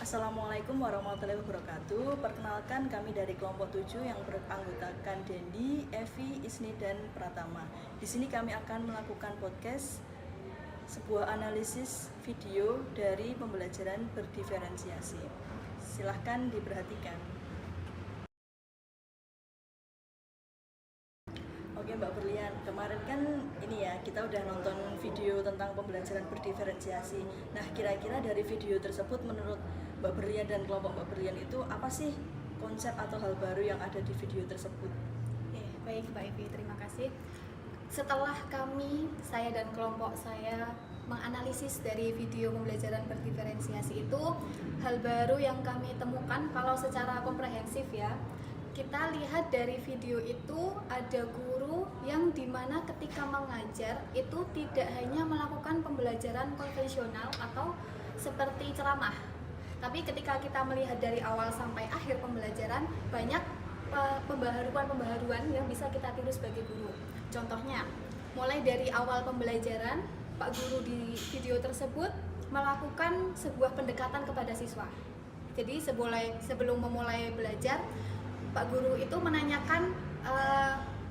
Assalamualaikum warahmatullahi wabarakatuh. Perkenalkan, kami dari kelompok 7 yang beranggotakan Dendi, Evi, Isni, dan Pratama. Di sini kami akan melakukan podcast sebuah analisis video dari pembelajaran berdiferensiasi. Silahkan diperhatikan. Oke Mbak Berlian, kemarin kan ini ya kita udah nonton video tentang pembelajaran berdiferensiasi. Nah, kira-kira dari video tersebut menurut Mbak Berlian dan kelompok Mbak Berlian itu apa sih konsep atau hal baru yang ada di video tersebut? Baik Mbak Evi, terima kasih. Setelah saya dan kelompok saya menganalisis dari video pembelajaran berdiferensiasi itu, hal baru yang kami temukan kalau secara komprehensif ya, kita lihat dari video itu ada guru yang dimana ketika mengajar itu tidak hanya melakukan pembelajaran konvensional atau seperti ceramah, tapi ketika kita melihat dari awal sampai akhir pembelajaran banyak pembaharuan yang bisa kita tiru sebagai guru. Contohnya, mulai dari awal pembelajaran, Pak Guru di video tersebut melakukan sebuah pendekatan kepada siswa. Jadi sebelum memulai belajar, Pak Guru itu menanyakan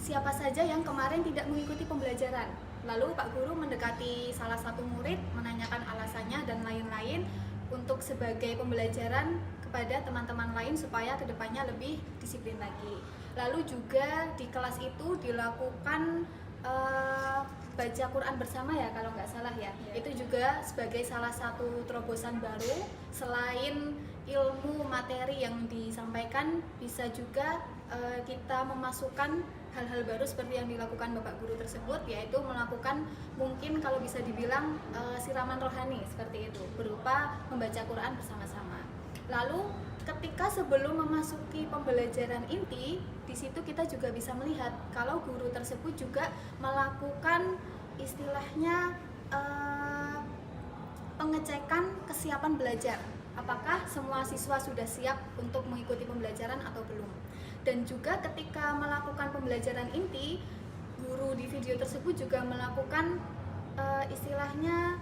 siapa saja yang kemarin tidak mengikuti pembelajaran. Lalu Pak Guru mendekati salah satu murid, menanyakan alasannya dan lain-lain untuk sebagai pembelajaran kepada teman-teman lain supaya kedepannya lebih disiplin lagi. Lalu juga di kelas itu dilakukan baca Quran bersama ya kalau nggak salah ya. Itu juga sebagai salah satu terobosan baru. Selain ilmu materi yang disampaikan, bisa juga kita memasukkan hal-hal baru seperti yang dilakukan Bapak Guru tersebut, yaitu melakukan mungkin kalau bisa dibilang siraman rohani seperti itu, berupa membaca Quran bersama-sama. Lalu ketika sebelum memasuki pembelajaran inti, di situ kita juga bisa melihat kalau guru tersebut juga melakukan istilahnya pengecekan kesiapan belajar. Apakah semua siswa sudah siap untuk mengikuti pembelajaran atau belum? Dan juga ketika melakukan pembelajaran inti, guru di video tersebut juga melakukan istilahnya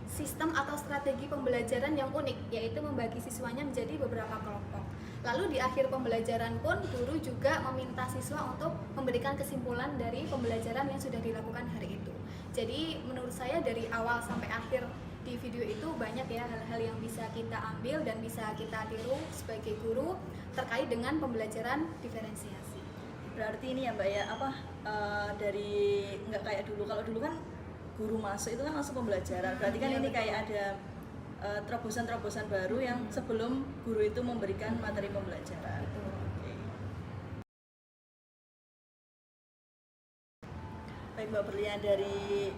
sistem atau strategi pembelajaran yang unik, yaitu membagi siswanya menjadi beberapa kelompok. Lalu di akhir pembelajaran pun guru juga meminta siswa untuk memberikan kesimpulan dari pembelajaran yang sudah dilakukan hari itu. Jadi menurut saya dari awal sampai akhir di video itu banyak ya hal-hal yang bisa kita ambil dan bisa kita tiru sebagai guru terkait dengan pembelajaran diferensiasi. Berarti ini ya Mbak ya, dari nggak kayak dulu. Kalau dulu kan guru masuk itu kan langsung pembelajaran. Berarti kan ini betul. Kayak ada terobosan-terobosan baru yang sebelum guru itu memberikan materi pembelajaran. Okay. Baik Mbak Berlian, dari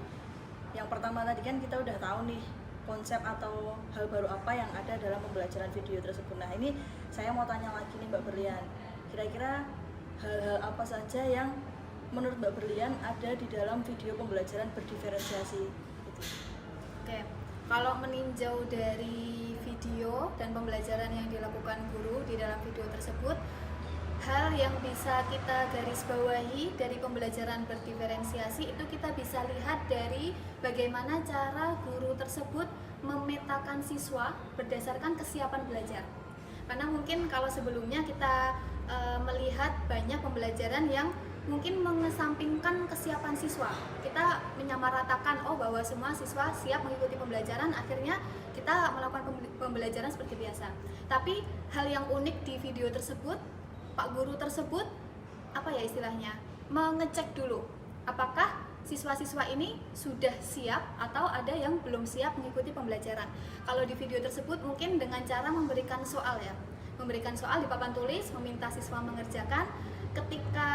yang pertama tadi kan kita udah tahu nih konsep atau hal baru apa yang ada dalam pembelajaran video tersebut. Nah, ini saya mau tanya lagi nih Mbak Berlian, kira-kira hal-hal apa saja yang menurut Mbak Berlian ada di dalam video pembelajaran berdiferensiasi itu? Oke, kalau meninjau dari video dan pembelajaran yang dilakukan guru di dalam video tersebut, hal yang bisa kita garis bawahi dari pembelajaran berdiferensiasi itu kita bisa lihat dari bagaimana cara guru tersebut memetakan siswa berdasarkan kesiapan belajar. Karena mungkin kalau sebelumnya kita melihat banyak pembelajaran yang mungkin mengesampingkan kesiapan siswa. Kita menyamaratakan bahwa semua siswa siap mengikuti pembelajaran, akhirnya kita melakukan pembelajaran seperti biasa. Tapi hal yang unik di video tersebut, Pak Guru tersebut mengecek dulu apakah siswa-siswa ini sudah siap atau ada yang belum siap mengikuti pembelajaran. Kalau di video tersebut mungkin dengan cara memberikan soal ya, memberikan soal di papan tulis, meminta siswa mengerjakan. Ketika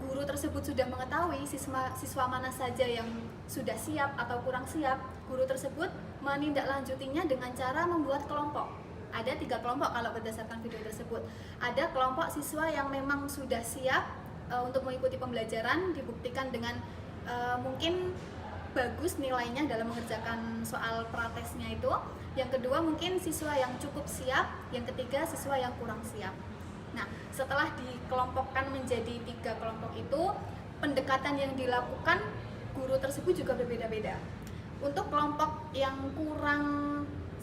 guru tersebut sudah mengetahui siswa mana saja yang sudah siap atau kurang siap, guru tersebut menindaklanjutinya dengan cara membuat kelompok. Ada 3 kelompok kalau berdasarkan video tersebut. Ada kelompok siswa yang memang sudah siap untuk mengikuti pembelajaran, dibuktikan dengan mungkin bagus nilainya dalam mengerjakan soal pratesnya itu. Yang kedua mungkin siswa yang cukup siap, yang ketiga siswa yang kurang siap. Nah, setelah dikelompokkan menjadi 3 kelompok itu, pendekatan yang dilakukan guru tersebut juga berbeda-beda. Untuk kelompok yang kurang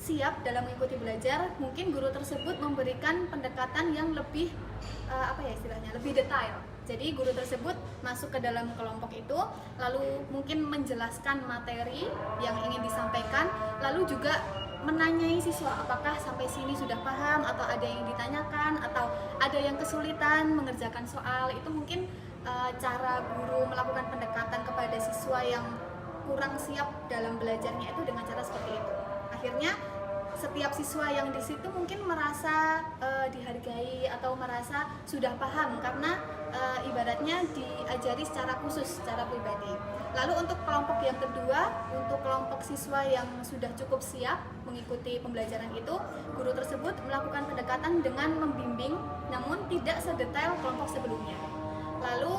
siap dalam mengikuti belajar, mungkin guru tersebut memberikan pendekatan yang lebih istilahnya lebih detail. Jadi guru tersebut masuk ke dalam kelompok itu, lalu mungkin menjelaskan materi yang ingin disampaikan, lalu juga menanyai siswa apakah sampai sini sudah paham atau ada yang ditanyakan atau ada yang kesulitan mengerjakan soal. Itu mungkin cara guru melakukan pendekatan kepada siswa yang kurang siap dalam belajarnya itu dengan cara seperti itu. Akhirnya setiap siswa yang di situ mungkin merasa dihargai atau merasa sudah paham karena ibaratnya diajari secara khusus, secara pribadi. Lalu untuk kelompok yang kedua, untuk kelompok siswa yang sudah cukup siap mengikuti pembelajaran itu, guru tersebut melakukan pendekatan dengan membimbing, namun tidak sedetail kelompok sebelumnya. Lalu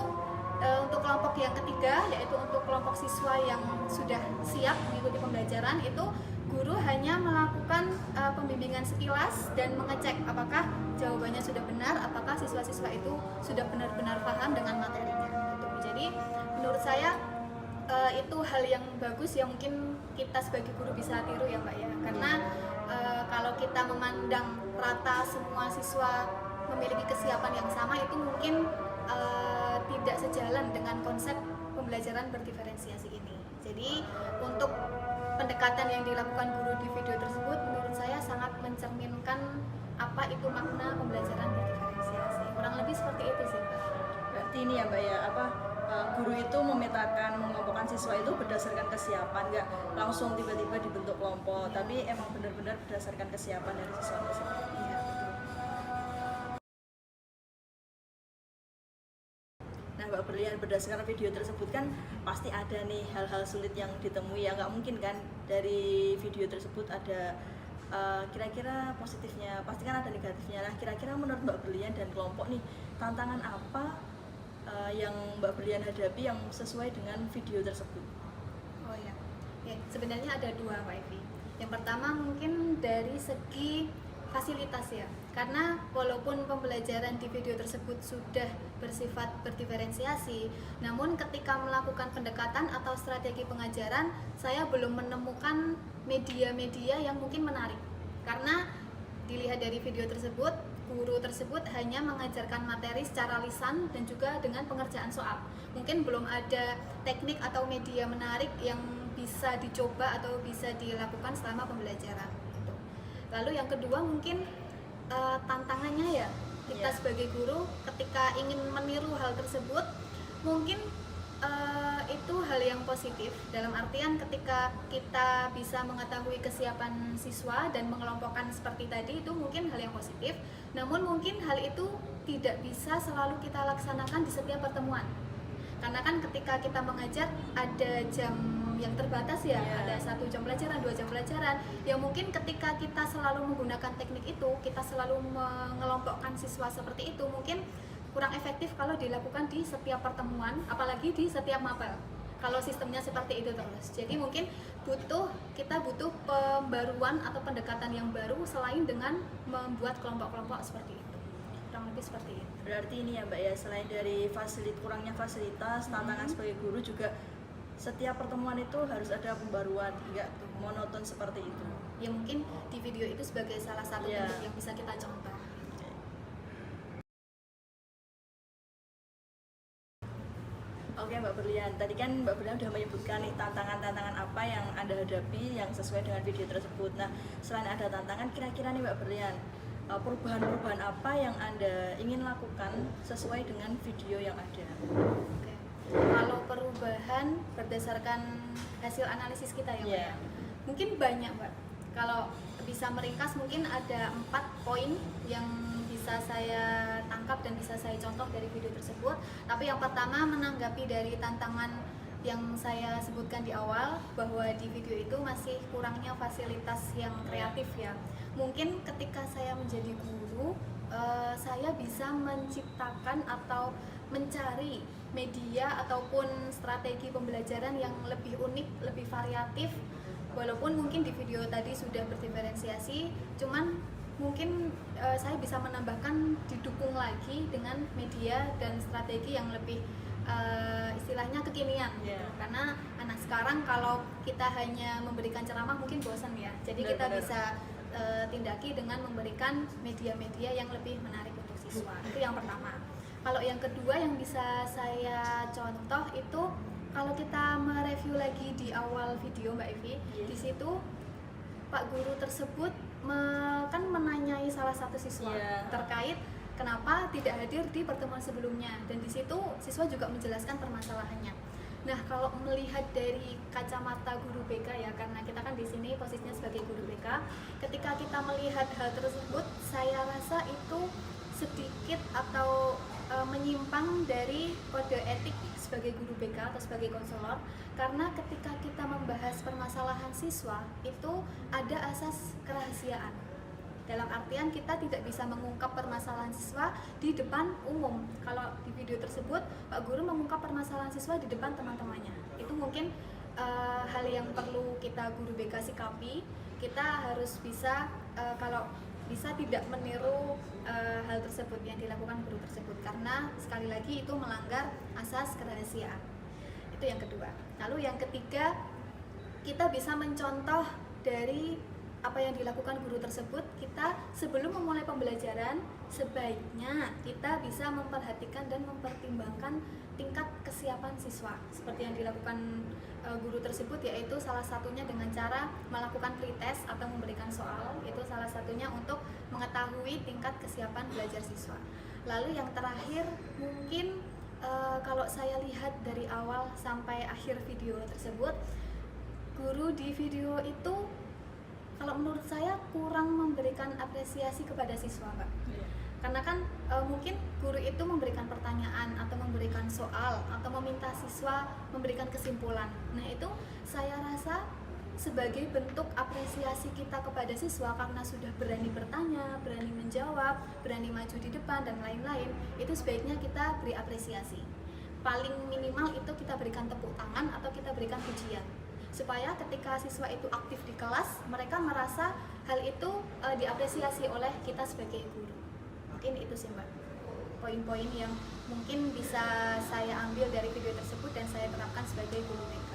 untuk kelompok yang ketiga, yaitu untuk kelompok siswa yang sudah siap mengikuti pembelajaran itu, guru hanya melakukan pembimbingan sekilas dan mengecek apakah jawabannya sudah benar, apakah siswa-siswa itu sudah benar-benar paham dengan materinya. Gitu. Jadi menurut saya itu hal yang bagus yang mungkin kita sebagai guru bisa tiru ya Mbak ya. Karena kalau kita memandang rata semua siswa memiliki kesiapan yang sama, itu mungkin tidak sejalan dengan konsep pembelajaran berdiferensiasi ini. Jadi untuk pendekatan yang dilakukan guru di video tersebut menurut saya sangat mencerminkan apa itu makna pembelajaran berdiferensiasi. Kurang lebih seperti itu sih Mbak. Berarti ini ya Mbak ya, guru itu memetakan, mengelompokkan siswa itu berdasarkan kesiapan, nggak langsung tiba-tiba dibentuk kelompok, tapi emang benar-benar berdasarkan kesiapan dari siswa tersebut. Iya, betul. Nah Mbak Berlian, berdasarkan video tersebut kan pasti ada nih hal-hal sulit yang ditemui, ya nggak mungkin kan dari video tersebut ada kira-kira positifnya, pasti kan ada negatifnya. Nah kira-kira menurut Mbak Berlian dan kelompok nih, tantangan apa yang Mbak Berlian hadapi yang sesuai dengan video tersebut? Oh ya, sebenarnya ada dua Mbak Evi. Yang pertama mungkin dari segi fasilitas ya, karena walaupun pembelajaran di video tersebut sudah bersifat berdiferensiasi, namun ketika melakukan pendekatan atau strategi pengajaran, saya belum menemukan media-media yang mungkin menarik. Karena dilihat dari video tersebut, guru tersebut hanya mengajarkan materi secara lisan dan juga dengan pengerjaan soal. Mungkin belum ada teknik atau media menarik yang bisa dicoba atau bisa dilakukan selama pembelajaran. Gitu. Lalu yang kedua mungkin tantangannya ya, kita sebagai guru ketika ingin meniru hal tersebut, mungkin itu hal yang positif dalam artian ketika kita bisa mengetahui kesiapan siswa dan mengelompokkan seperti tadi, itu mungkin hal yang positif. Namun mungkin hal itu tidak bisa selalu kita laksanakan di setiap pertemuan, karena kan ketika kita mengajar ada jam yang terbatas ya, ada 1 jam pelajaran, 2 jam pelajaran, yang mungkin ketika kita selalu menggunakan teknik itu, kita selalu mengelompokkan siswa seperti itu, mungkin kurang efektif kalau dilakukan di setiap pertemuan, apalagi di setiap mapel kalau sistemnya seperti itu terus. Jadi mungkin kita butuh pembaruan atau pendekatan yang baru selain dengan membuat kelompok-kelompok seperti itu. Kurang lebih seperti itu. Berarti ini ya Mbak ya, selain dari kurangnya fasilitas, tantangan sebagai guru juga setiap pertemuan itu harus ada pembaruan, nggak monoton seperti itu. Ya mungkin di video itu sebagai salah satu bentuk yang bisa kita contoh. Oke Mbak Berlian, tadi kan Mbak Berlian sudah menyebutkan nih tantangan-tantangan apa yang Anda hadapi yang sesuai dengan video tersebut. Nah, selain ada tantangan, kira-kira nih Mbak Berlian, perubahan-perubahan apa yang Anda ingin lakukan sesuai dengan video yang ada? Oke. Kalau perubahan berdasarkan hasil analisis kita ya Mbak ya? Mungkin banyak Mbak. Kalau bisa meringkas mungkin ada 4 poin yang bisa saya tangkap dan bisa saya contoh dari video tersebut. Tapi yang pertama, menanggapi dari tantangan yang saya sebutkan di awal, bahwa di video itu masih kurangnya fasilitas yang kreatif ya. Mungkin ketika saya menjadi guru, saya bisa menciptakan atau mencari media ataupun strategi pembelajaran yang lebih unik, lebih variatif. Walaupun mungkin di video tadi sudah berdiferensiasi, cuman mungkin saya bisa menambahkan didukung lagi dengan media dan strategi yang lebih istilahnya kekinian gitu. Yeah. Karena anak sekarang kalau kita hanya memberikan ceramah mungkin bosan ya, jadi kita Benar-benar. bisa tindaki dengan memberikan media-media yang lebih menarik untuk siswa. Itu yang pertama. Kalau yang kedua yang bisa saya contoh itu kalau kita mereview lagi di awal video Mbak Evi, Yes. di situ Pak guru tersebut kan menanyai salah satu siswa Yeah. terkait kenapa tidak hadir di pertemuan sebelumnya, dan di situ siswa juga menjelaskan permasalahannya. Nah, kalau melihat dari kacamata guru BK ya, karena kita kan di sini posisinya sebagai guru BK, ketika kita melihat hal tersebut, saya rasa itu sedikit atau menyimpang dari kode etik sebagai guru BK atau sebagai konselor, karena ketika kita membahas permasalahan siswa itu ada asas kerahasiaan. Dalam artian kita tidak bisa mengungkap permasalahan siswa di depan umum. Kalau di video tersebut Pak Guru mengungkap permasalahan siswa di depan teman-temannya. Itu mungkin hal yang perlu kita guru BK sikapi. Kita harus bisa kalau bisa tidak meniru hal tersebut yang dilakukan guru tersebut, karena sekali lagi itu melanggar asas kerahasiaan. Itu yang kedua. Lalu yang ketiga, kita bisa mencontoh dari apa yang dilakukan guru tersebut. Kita sebelum memulai pembelajaran sebaiknya kita bisa memperhatikan dan mempertimbangkan tingkat kesiapan siswa seperti yang dilakukan guru tersebut, yaitu salah satunya dengan cara melakukan pretest atau memberikan soal. Itu salah satunya untuk mengetahui tingkat kesiapan belajar siswa. Lalu yang terakhir mungkin kalau saya lihat dari awal sampai akhir video tersebut, guru di video itu kalau menurut saya kurang memberikan apresiasi kepada siswa, Mbak. Iya. Karena kan mungkin guru itu memberikan pertanyaan atau memberikan soal atau meminta siswa memberikan kesimpulan. Nah, itu saya rasa sebagai bentuk apresiasi kita kepada siswa karena sudah berani bertanya, berani menjawab, berani maju di depan dan lain-lain, itu sebaiknya kita beri apresiasi. Paling minimal itu kita berikan tepuk tangan atau kita berikan pujian, supaya ketika siswa itu aktif di kelas, mereka merasa hal itu diapresiasi oleh kita sebagai guru. Mungkin itu sih Mbak, poin-poin yang mungkin bisa saya ambil dari video tersebut dan saya terapkan sebagai guru BK.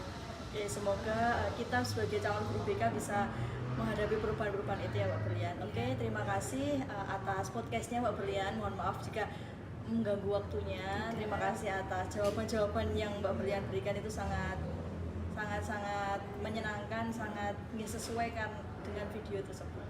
Oke, semoga kita sebagai calon guru BK bisa menghadapi perubahan-perubahan itu ya Mbak Berlian. Oke, terima kasih atas podcastnya Mbak Berlian. Mohon maaf jika mengganggu waktunya. Terima kasih atas jawaban-jawaban yang Mbak Berlian berikan, itu sangat menyenangkan, sangat sesuai kan dengan video tersebut.